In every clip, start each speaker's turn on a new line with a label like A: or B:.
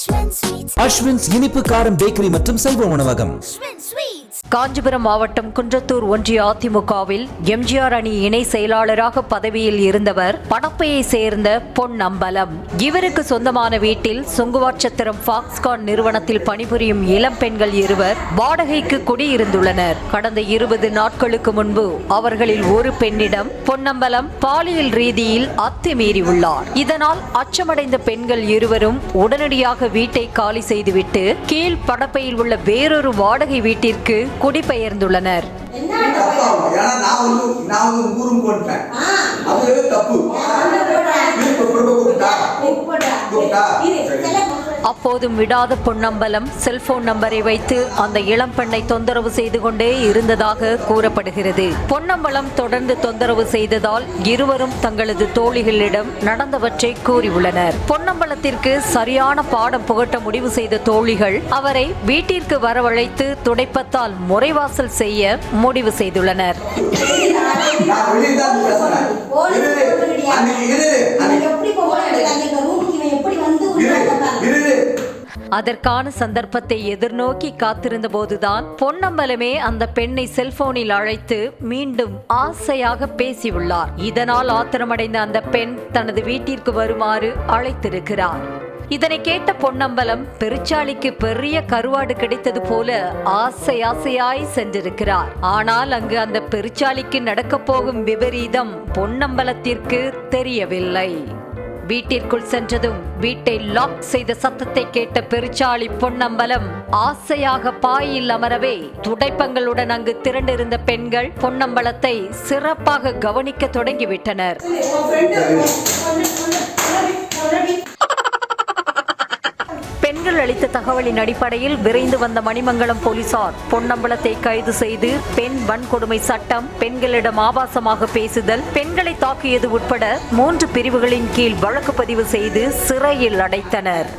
A: அஸ்வின்ஸ் இனிப்பு காரம் பேக்கரி மற்றும் சைவ உணவகம்.
B: காஞ்சிபுரம் மாவட்டம் குன்றத்தூர் ஒன்றிய அதிமுகவில் எம்ஜிஆர் அணி இணை செயலாளராக பதவியில் இருந்தவர் படப்பையை சேர்ந்த பொன்னம்பலம். இவருக்கு சொந்தமான வீட்டில் சுங்குவார்சத்திரம் ஃபாக்ஸ்கான் நிறுவனத்தில் பணிபுரியும் இளம் பெண்கள் இருவர் வாடகைக்கு குடியிருந்துள்ளனர். கடந்த 20 நாட்களுக்கு முன்பு அவர்களில் ஒரு பெண்ணிடம் பொன்னம்பலம் பாலியல் ரீதியில் அத்துமீறியுள்ளார். இதனால் அச்சமடைந்த பெண்கள் இருவரும் உடனடியாக வீட்டை காலி செய்துவிட்டு கீழ் படப்பையில் உள்ள வேறொரு வாடகை வீட்டிற்கு குடிபெயர்ந்துள்ளனர். அப்போதும் விடாத பொன்னம்பலம் செல்போன் நம்பரை வைத்து அந்த இளம் பெண்ணை தொந்தரவு செய்து கொண்டே இருந்ததாக கூறப்படுகிறது. பொன்னம்பலம் தொடர்ந்து தொந்தரவு செய்ததால் இருவரும் தங்களது தோழிகளிடம் நடந்தவற்றை கூறியுள்ளனர். பொன்னம்பலத்திற்கு சரியான பாடம் புகட்ட முடிவு செய்த தோழிகள் அவரை வீட்டிற்கு வரவழைத்து துடைப்பத்தால் முறைவாசல் செய்ய முடிவு செய்துள்ளனர். அதற்கான சந்தர்ப்பத்தை எதிர்நோக்கி காத்திருந்த போதுதான் பொன்னம்பலமே அந்த பெண்ணை செல்போனில் அழைத்து மீண்டும் ஆசையாக பேசியுள்ளார். இதனால் ஆத்திரமடைந்த அந்த பெண் தனது வீட்டிற்கு வருமாறு அழைத்திருக்கிறார். இதனை கேட்ட பொன்னம்பலம் பெருச்சாளிக்கு பெரிய கருவாடு கிடைத்தது போல ஆசையாய் சென்றிருக்கிறார். ஆனால் அங்கு அந்த பெருச்சாளிக்கு நடக்கப் போகும் விபரீதம் பொன்னம்பலத்திற்கு தெரியவில்லை. வீட்டிற்குள் சென்றதும் வீட்டை லாக் செய்த சத்தத்தை கேட்ட பெருச்சாளி பொன்னம்பலம் ஆசையாக பாயில் அமரவே துடைப்பங்களுடன் அங்கு திரண்டிருந்த பெண்கள் பொன்னம்பலத்தை சிறப்பாக கவனிக்க தொடங்கிவிட்டனர். பெண்கள் அளித்த தகவலின் அடிப்படையில் விரைந்து வந்த மணிமங்கலம் போலீசார் பொன்னம்பலத்தை கைது செய்து பெண் வன்கொடுமை சட்டம், பெண்களிடம் ஆபாசமாக பேசுதல், பெண்களை தாக்கியது உட்பட 3 பிரிவுகளின் கீழ் வழக்கு பதிவு செய்து சிறையில் அடைத்தனர்.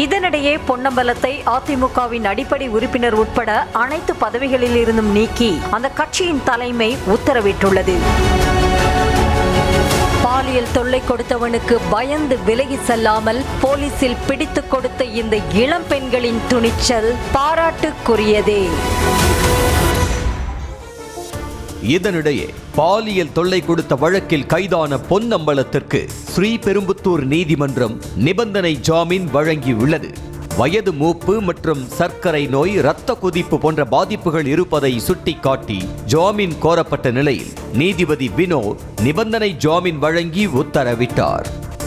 B: இதனிடையே பொன்னம்பலத்தை அதிமுகவின் அடிப்படை உறுப்பினர் உட்பட அனைத்து பதவிகளில் இருந்தும் நீக்கி அந்த கட்சியின் தலைமை உத்தரவிட்டுள்ளது. பாலியல் தொல்லை கொடுத்தவனுக்கு பயந்து விலகி செல்லாமல் போலீசில் பிடித்துக் கொடுத்த இந்த இளம் பெண்களின் துணிச்சல் பாராட்டுக்குரியதே.
C: இதனிடையே பாலியல் தொல்லை கொடுத்த வழக்கில் கைதான பொன்னம்பலத்திற்கு ஸ்ரீபெரும்புத்தூர் நீதிமன்றம் நிபந்தனை ஜாமீன் வழங்கியுள்ளது. வயது மூப்பு மற்றும் சர்க்கரை நோய், இரத்த கொதிப்பு போன்ற பாதிப்புகள் இருப்பதை சுட்டிக்காட்டி ஜாமீன் கோரப்பட்ட நிலையில் நீதிபதி வினோத் நிபந்தனை ஜாமீன் வழங்கி உத்தரவிட்டார்.